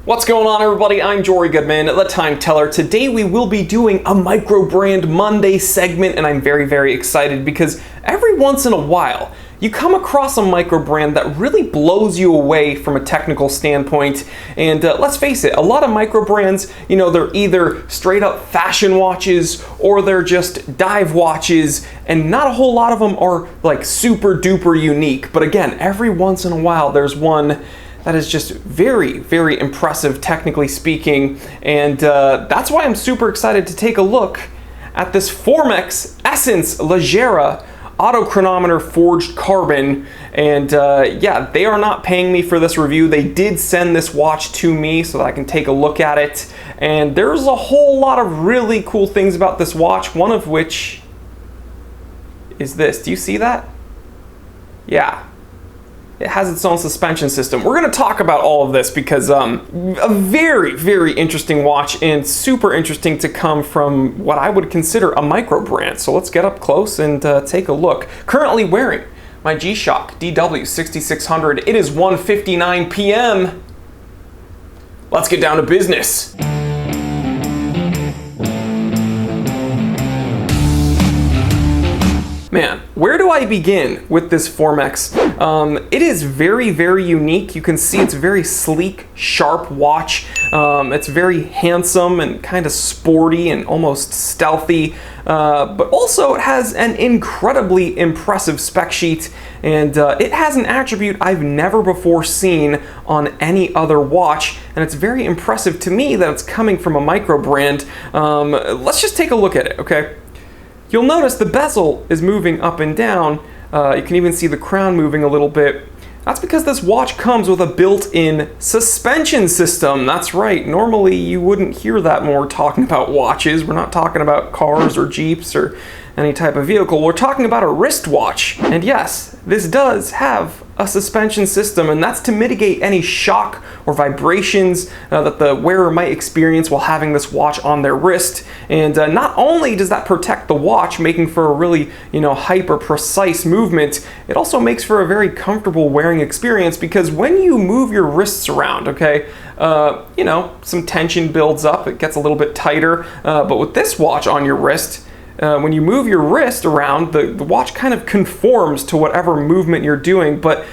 What's going on, everybody? I'm Jory Goodman, the Time Teller. Today we will be doing a Microbrand Monday segment, and I'm very excited because every once in a while you come across a microbrand that really blows you away from a technical standpoint. And let's face it, a lot of microbrands, they're either straight up fashion watches or they're just dive watches, and not a whole lot of them are like super duper unique. But again, every once in a while there's one that is just very impressive, technically speaking, and that's why I'm super excited to take a look at this Formex Essence Leggera auto chronometer forged carbon. And yeah, they are not paying me for this review. They did send this watch to me so that I can take a look at it, and there's a whole lot of really cool things about this watch, one of which is this. Do you see that? Yeah. It has its own suspension system. We're going to talk about all of this because a very interesting watch, and super interesting to come from what I would consider a micro brand. So let's get up close and take a look. Currently wearing my G-Shock DW6600. It is 1:59 p.m. Let's get down to business. Man, where do I begin with this Formex? It is very unique. You can see it's a very sleek, sharp watch. It's very handsome and kind of sporty and almost stealthy, but also it has an incredibly impressive spec sheet, and it has an attribute I've never before seen on any other watch, and it's very impressive to me that it's coming from a micro brand. Let's just take a look at it, okay? You'll notice the bezel is moving up and down. You can even see the crown moving a little bit. That's because this watch comes with a built-in suspension system. That's right. Normally you wouldn't hear that when we're talking about watches. We're not talking about cars or Jeeps or any type of vehicle. We're talking about a wristwatch. And yes, this does have a suspension system, and that's to mitigate any shock or vibrations that the wearer might experience while having this watch on their wrist. And not only does that protect the watch, making for a really hyper precise movement, it also makes for a very comfortable wearing experience, because when you move your wrists around, okay, some tension builds up, it gets a little bit tighter, but with this watch on your wrist, when you move your wrist around, the watch kind of conforms to whatever movement you're doing, but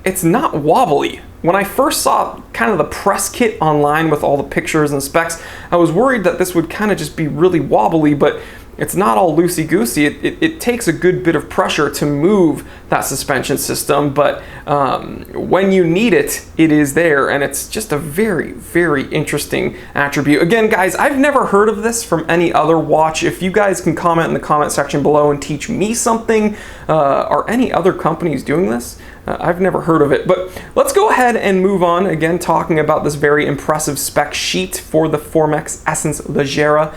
it's not wobbly. When I first saw kind of the press kit online with all the pictures and specs, I was worried that this would kind of just be really wobbly, but it's not all loosey-goosey. It takes a good bit of pressure to move that suspension system, but when you need it, it is there, and it's just a very interesting attribute. Again, guys, I've never heard of this from any other watch. If you guys can comment in the comment section below and teach me something, are any other companies doing this? I've never heard of it, but let's go ahead and move on, again talking about this very impressive spec sheet for the Formex Essence Leggera.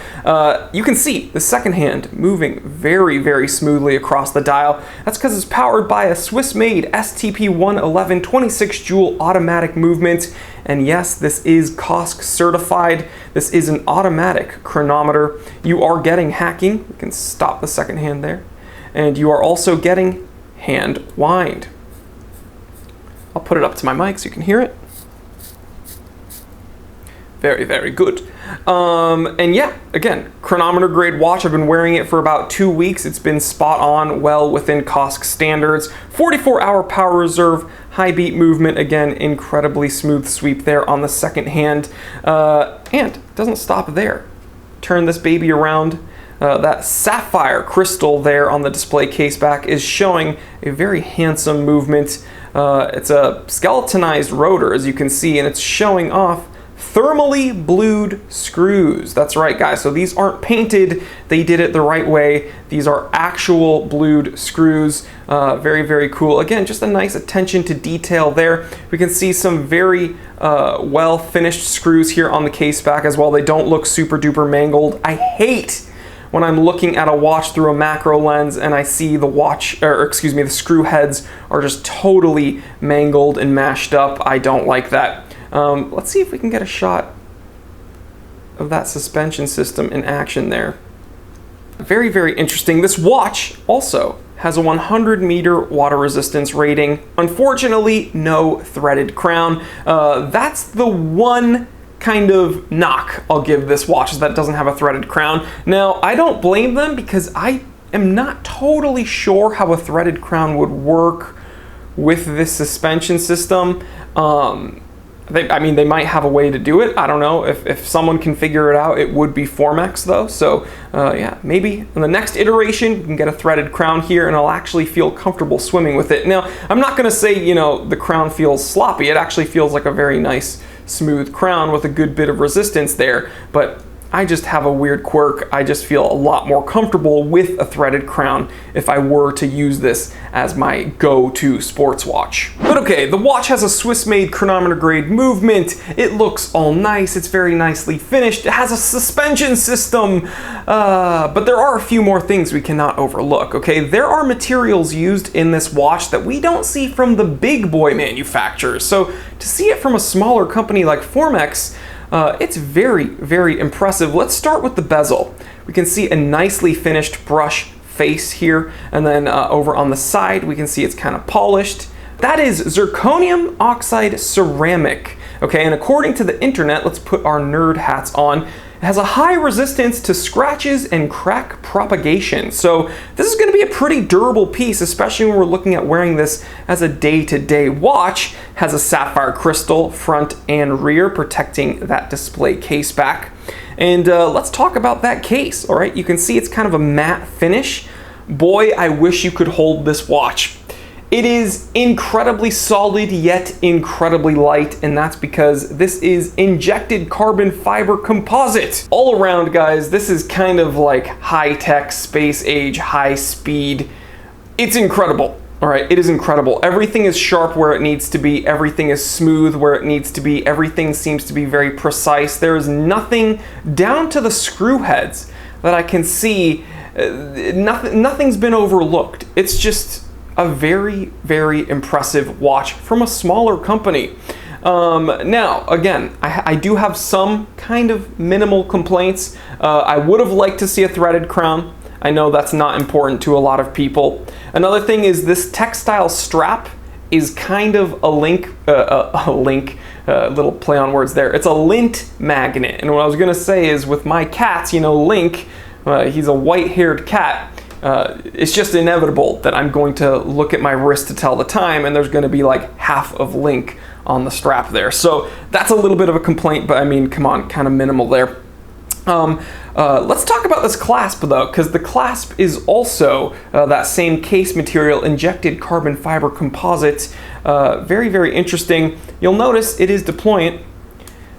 You can see the second hand moving very smoothly across the dial. That's because it's powered by a Swiss-made STP111 26 joule automatic movement, and yes, this is COSC certified. This is an automatic chronometer. You are getting hacking. We can stop the second hand there, and you are also getting hand wind. I'll put it up to my mic so you can hear it. Very good. And yeah, again, chronometer grade watch. I've been wearing it for about 2 weeks. It's been spot on, well within COSC standards. 44-hour power reserve, high beat movement. Again, incredibly smooth sweep there on the second hand. And it doesn't stop there. Turn this baby around. That sapphire crystal there on the display case back is showing a very handsome movement. It's a skeletonized rotor, as you can see, and it's showing off thermally blued screws. That's right, guys. So these aren't painted. They did it the right way. These are actual blued screws. Very cool. Again, just a nice attention to detail there. We can see some very well finished screws here on the case back as well. They don't look super duper mangled. I hate when I'm looking at a watch through a macro lens and I see the screw heads are just totally mangled and mashed up. I don't like that. Let's see if we can get a shot of that suspension system in action there. Very interesting. This watch also has a 100-meter water resistance rating. Unfortunately, no threaded crown. That's the one kind of knock I'll give this watch, is that it doesn't have a threaded crown. Now, I don't blame them because I am not totally sure how a threaded crown would work with this suspension system. They might have a way to do it. I don't know. If someone can figure it out, it would be Formex though. So yeah, maybe in the next iteration, we can get a threaded crown here and I'll actually feel comfortable swimming with it. Now, I'm not gonna say, you know, the crown feels sloppy. It actually feels like a very nice, smooth crown with a good bit of resistance there, but I just have a weird quirk. I just feel a lot more comfortable with a threaded crown if I were to use this as my go-to sports watch. But okay, the watch has a Swiss-made chronometer grade movement. It looks all nice. It's very nicely finished. It has a suspension system, but there are a few more things we cannot overlook, okay? There are materials used in this watch that we don't see from the big boy manufacturers. So to see it from a smaller company like Formex, it's very, very impressive. Let's start with the bezel. We can see a nicely finished brush face here, and then over on the side we can see it's kind of polished. That is zirconium oxide ceramic. Okay, and according to the internet, let's put our nerd hats on. It has a high resistance to scratches and crack propagation. So this is going to be a pretty durable piece, especially when we're looking at wearing this as a day-to-day watch. It has a sapphire crystal front and rear protecting that display case back. And let's talk about that case. All right, you can see it's kind of a matte finish. Boy, I wish you could hold this watch. It is incredibly solid yet incredibly light, and that's because this is injected carbon fiber composite. All around, guys, this is kind of like high-tech, space age, high speed. It's incredible. All right, it is incredible. Everything is sharp where it needs to be. Everything is smooth where it needs to be. Everything seems to be very precise. There is nothing down to the screw heads that I can see. Nothing's been overlooked. It's just a very, very impressive watch from a smaller company. Now, again, I do have some kind of minimal complaints. I would have liked to see a threaded crown. I know that's not important to a lot of people. Another thing is this textile strap is kind of a little play on words there. It's a lint magnet. And what I was gonna say is with my cats, you know, Link, he's a white-haired cat. It's just inevitable that I'm going to look at my wrist to tell the time and there's going to be like half of Link on the strap there. So that's a little bit of a complaint, but I mean, come on, kind of minimal there. Let's talk about this clasp though, because the clasp is also that same case material, injected carbon fiber composite. Very, very interesting. You'll notice it is deployant,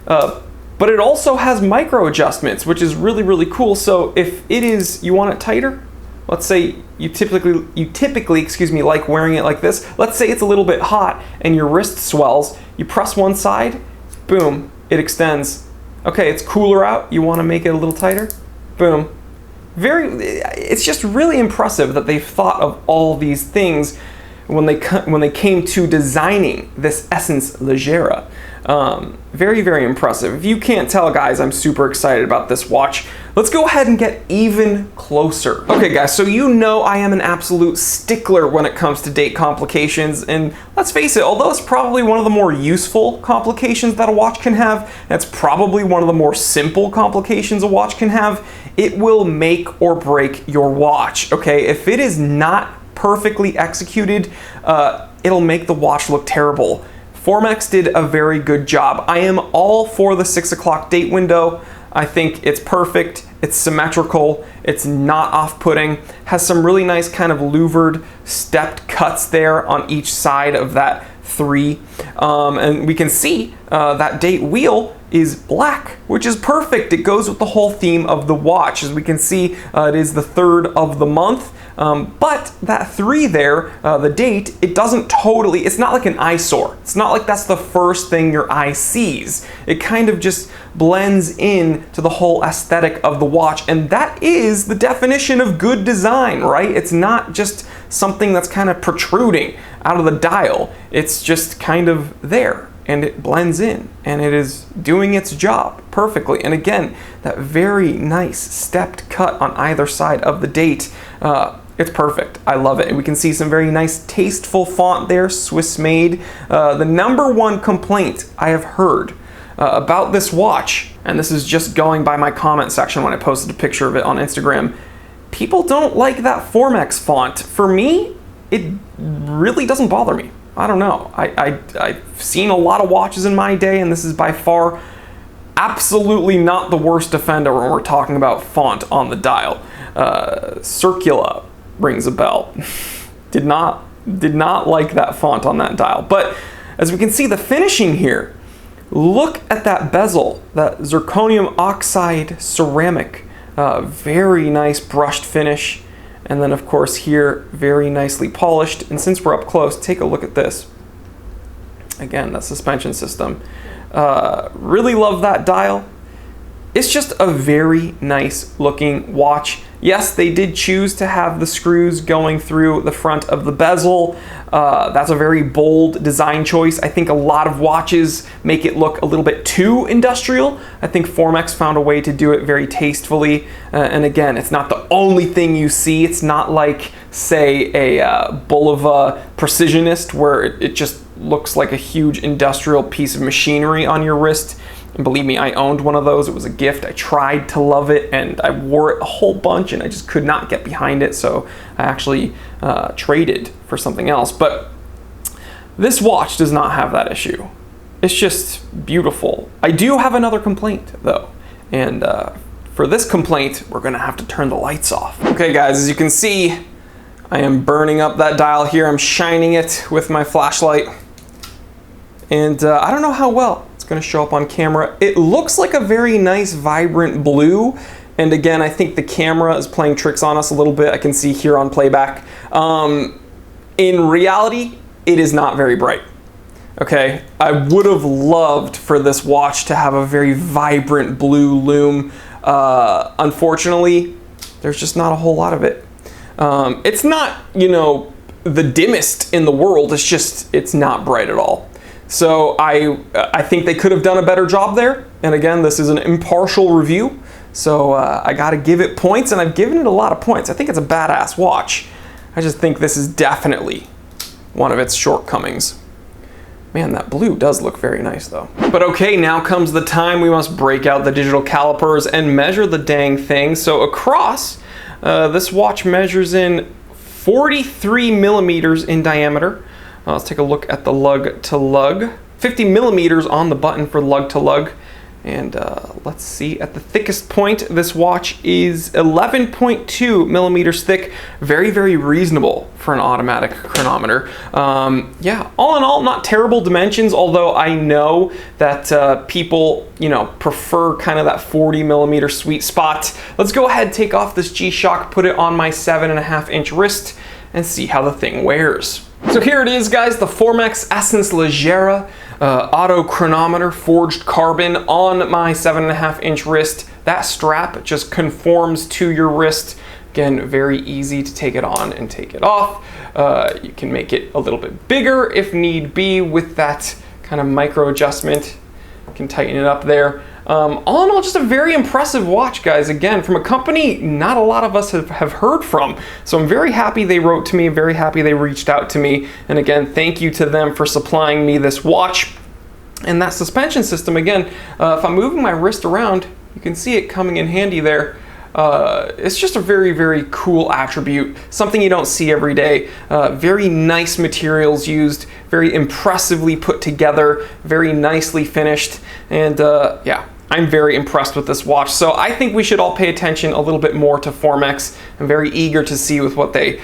but it also has micro adjustments, which is really, really cool. So if it is, you want it tighter, let's say you typically, excuse me, like wearing it like this. Let's say it's a little bit hot and your wrist swells. You press one side, boom, it extends. Okay, it's cooler out. You want to make it a little tighter? Boom. It's just really impressive that they've thought of all these things when they came to designing this Essence Leggera. Very, very impressive. If you can't tell, guys, I'm super excited about this watch. Let's go ahead and get even closer. Okay, guys, so you know I am an absolute stickler when it comes to date complications, and let's face it, although it's probably one of the more useful complications that a watch can have, that's probably one of the more simple complications a watch can have, it will make or break your watch, okay? If it is not perfectly executed, it'll make the watch look terrible. Formex did a very good job. I am all for the 6 o'clock date window. I think it's perfect, it's symmetrical, it's not off-putting, has some really nice kind of louvered stepped cuts there on each side of that 3. And we can see that date wheel is black, which is perfect. It goes with the whole theme of the watch. As we can see, it is the 3rd of the month. But that 3 there, the date, it doesn't totally, it's not like an eyesore. It's not like that's the first thing your eye sees. It kind of just blends in to the whole aesthetic of the watch, and that is the definition of good design, right? It's not just something that's kind of protruding out of the dial. It's just kind of there, and it blends in, and it is doing its job perfectly. And again, that very nice stepped cut on either side of the date. It's perfect. I love it. And we can see some very nice, tasteful font there, Swiss made. The number one complaint I have heard about this watch, and this is just going by my comment section when I posted a picture of it on Instagram, people don't like that Formex font. For me, it really doesn't bother me. I don't know. I've seen a lot of watches in my day, and this is by far absolutely not the worst offender when we're talking about font on the dial. Circula rings a bell. Did not like that font on that dial. But as we can see, the finishing here, look at that bezel, that zirconium oxide ceramic. Very nice brushed finish. And then of course here, very nicely polished. And since we're up close, take a look at this. Again, that suspension system. Really love that dial. It's just a very nice looking watch. Yes, they did choose to have the screws going through the front of the bezel. That's a very bold design choice. I think a lot of watches make it look a little bit too industrial. I think Formex found a way to do it very tastefully. And again, it's not the only thing you see. It's not like, say, a Bulova Precisionist, where it just looks like a huge industrial piece of machinery on your wrist. And believe me, I owned one of those. It was a gift. I tried to love it, and I wore it a whole bunch, and I just could not get behind it, so I actually traded for something else. But this watch does not have that issue. It's just beautiful. I do have another complaint, though, and for this complaint, we're gonna have to turn the lights off. Okay, guys, as you can see, I am burning up that dial here. I'm shining it with my flashlight, and I don't know how well going to show up on camera. It looks like a very nice vibrant blue, and again, I think the camera is playing tricks on us a little bit. I can see here on playback. In reality, it is not very bright. Okay, I would have loved for this watch to have a very vibrant blue lume. Unfortunately, there's just not a whole lot of it. It's not, you know, the dimmest in the world. It's just, it's not bright at all. So I think they could have done a better job there. And again, this is an impartial review. So I got to give it points, and I've given it a lot of points. I think it's a badass watch. I just think this is definitely one of its shortcomings. Man, that blue does look very nice though. But okay, now comes the time we must break out the digital calipers and measure the dang thing. So across, this watch measures in 43 millimeters in diameter. Let's take a look at the lug to lug. 50 millimeters on the button for lug to lug. And let's see, at the thickest point, this watch is 11.2 millimeters thick. Very, very reasonable for an automatic chronometer. Yeah, all in all, not terrible dimensions, although I know that people, you know, prefer kind of that 40 millimeter sweet spot. Let's go ahead, take off this G-Shock, put it on my 7.5-inch wrist, and see how the thing wears. So here it is, guys, the Formex Essence Leggera auto chronometer, forged carbon on my 7.5-inch wrist. That strap just conforms to your wrist. Again, very easy to take it on and take it off. You can make it a little bit bigger if need be with that kind of micro adjustment. You can tighten it up there. All in all, just a very impressive watch, guys. Again, from a company not a lot of us have heard from. So I'm very happy they wrote to me, very happy they reached out to me. And again, thank you to them for supplying me this watch. And that suspension system, again, if I'm moving my wrist around, you can see it coming in handy there. It's just a very, very cool attribute, something you don't see every day. Very nice materials used, very impressively put together, very nicely finished, and yeah, I'm very impressed with this watch. So I think we should all pay attention a little bit more to Formex. I'm very eager to see with what they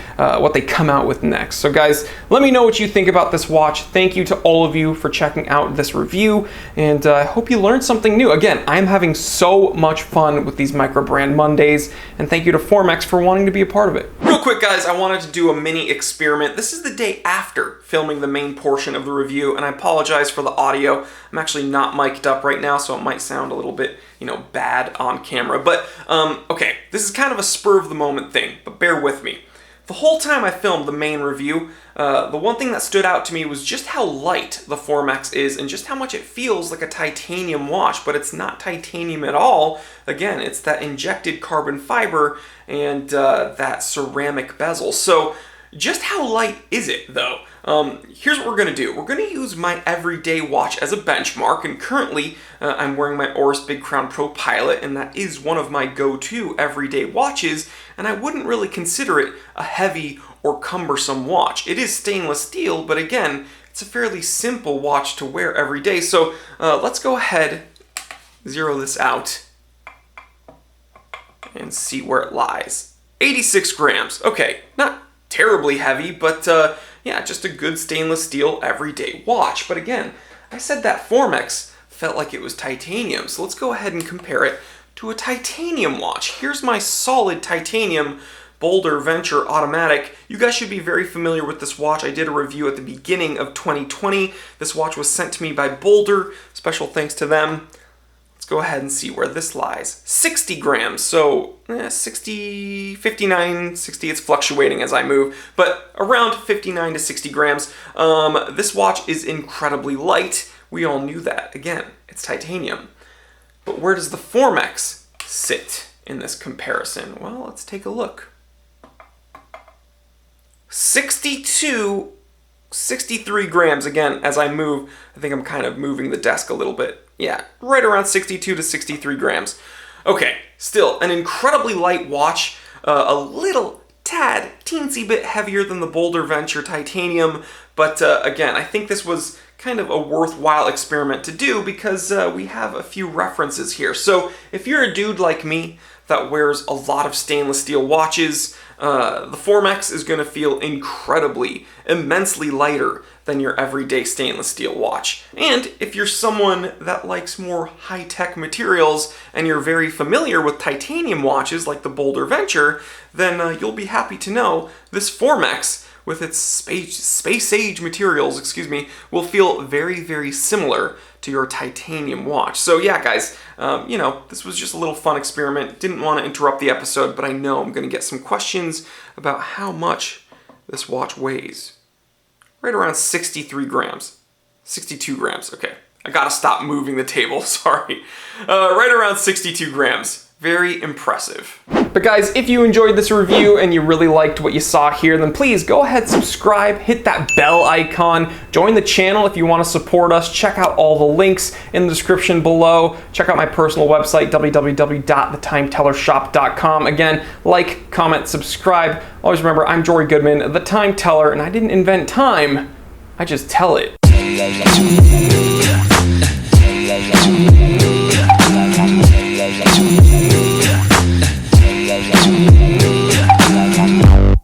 come out with next. So guys, let me know what you think about this watch. Thank you to all of you for checking out this review, and I hope you learned something new. Again, I'm having so much fun with these Microbrand Mondays, and thank you to Formex for wanting to be a part of it. Real quick, guys, I wanted to do a mini experiment. This is the day after filming the main portion of the review, and I apologize for the audio. I'm actually not mic'd up right now, so it might sound a little bit, you know, bad on camera. But okay, this is kind of a spur of the moment thing, but bear with me. the whole time I filmed the main review, the one thing that stood out to me was just how light the Formex is and just how much it feels like a titanium watch, but it's not titanium at all. Again, it's that injected carbon fiber and that ceramic bezel. So just how light is it though? Here's what we're going to do. We're going to use my everyday watch as a benchmark, and currently I'm wearing my Oris Big Crown Pro Pilot, and that is one of my go-to everyday watches, and I wouldn't really consider it a heavy or cumbersome watch. It is stainless steel, but again, it's a fairly simple watch to wear every day. So let's go ahead, zero this out, and see where it lies. 86 grams. Okay, not terribly heavy, but yeah, just a good stainless steel everyday watch. But again, I said that Formex felt like it was titanium, so let's go ahead and compare it to a titanium watch. Here's my solid titanium Boulder Venture Automatic. You guys should be very familiar with this watch. I did a review at the beginning of 2020. This watch was sent to me by Boulder. Special thanks to them. Let's go ahead and see where this lies. 60 grams, so 60, 59, 60, it's fluctuating as I move, but around 59 to 60 grams. This watch is incredibly light. We all knew that. Again, it's titanium. But where does the Formex sit in this comparison? Well, let's take a look. 62, 63 grams. Again, as I move, I think I'm kind of moving the desk a little bit. Yeah, right around 62 to 63 grams. Okay, still an incredibly light watch, a little tad, teensy bit heavier than the Boulder Venture Titanium, but again, I think this was kind of a worthwhile experiment to do because we have a few references here. So if you're a dude like me that wears a lot of stainless steel watches, the Formex is going to feel incredibly, immensely lighter than your everyday stainless steel watch. And if you're someone that likes more high-tech materials and you're very familiar with titanium watches like the Boulder Venture, then you'll be happy to know this Formex with its space-age materials, will feel very, very similar to your titanium watch. So yeah, guys, you know, this was just a little fun experiment. Didn't want to interrupt the episode, but I know I'm going to get some questions about how much this watch weighs. Right around 63 grams. 62 grams, okay. I gotta stop moving the table, sorry. Right around 62 grams. Very impressive. But guys, if you enjoyed this review and you really liked what you saw here, then please go ahead, subscribe, hit that bell icon, join the channel if you want to support us, check out all the links in the description below, check out my personal website, www.thetimetellershop.com. Again, like, comment, subscribe. Always remember, I'm Jory Goodman, the Time Teller, and I didn't invent time, I just tell it.